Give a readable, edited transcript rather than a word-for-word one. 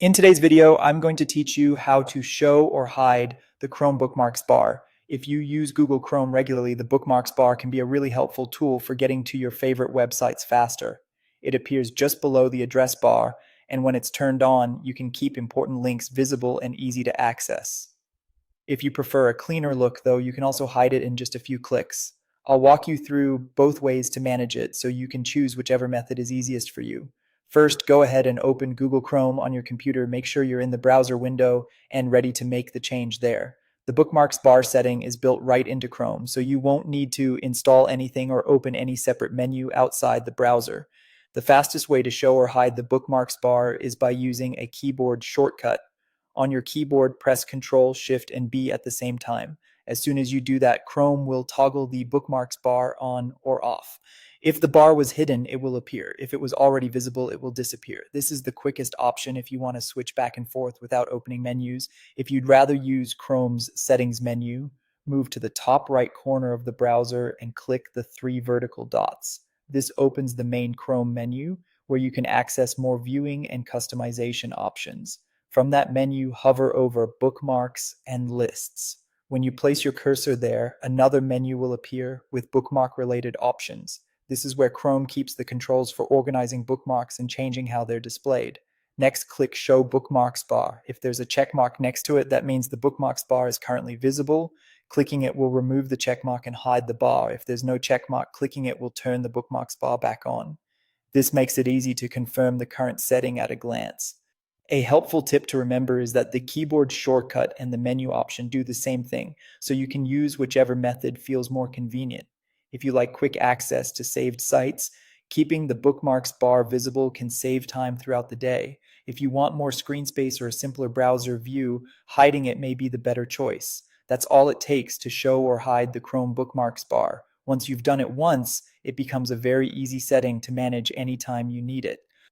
In today's video, I'm going to teach you how to show or hide the Chrome bookmarks bar. If you use Google Chrome regularly, the bookmarks bar can be a really helpful tool for getting to your favorite websites faster. It appears just below the address bar, and when it's turned on, you can keep important links visible and easy to access. If you prefer a cleaner look, though, you can also hide it in just a few clicks. I'll walk you through both ways to manage it so you can choose whichever method is easiest for you. First, go ahead and open Google Chrome on your computer. Make sure you're in the browser window and ready to make the change there. The bookmarks bar setting is built right into Chrome, so you won't need to install anything or open any separate menu outside the browser. The fastest way to show or hide the bookmarks bar is by using a keyboard shortcut. On your keyboard, press Ctrl Shift and B at the same time. As soon as you do that, Chrome will toggle the bookmarks bar on or off. If the bar was hidden, it will appear. If it was already visible, it will disappear. This is the quickest option if you want to switch back and forth without opening menus. If you'd rather use Chrome's settings menu, move to the top right corner of the browser and click the three vertical dots. This opens the main Chrome menu where you can access more viewing and customization options. From that menu, hover over Bookmarks and Lists. When you place your cursor there, another menu will appear with bookmark-related options. This is where Chrome keeps the controls for organizing bookmarks and changing how they're displayed. Next, click Show Bookmarks Bar. If there's a check mark next to it, that means the bookmarks bar is currently visible. Clicking it will remove the check mark and hide the bar. If there's no check mark, clicking it will turn the bookmarks bar back on. This makes it easy to confirm the current setting at a glance. A helpful tip to remember is that the keyboard shortcut and the menu option do the same thing, so you can use whichever method feels more convenient. If you like quick access to saved sites, keeping the bookmarks bar visible can save time throughout the day. If you want more screen space or a simpler browser view, hiding it may be the better choice. That's all it takes to show or hide the Chrome bookmarks bar. Once you've done it once, it becomes a very easy setting to manage anytime you need it.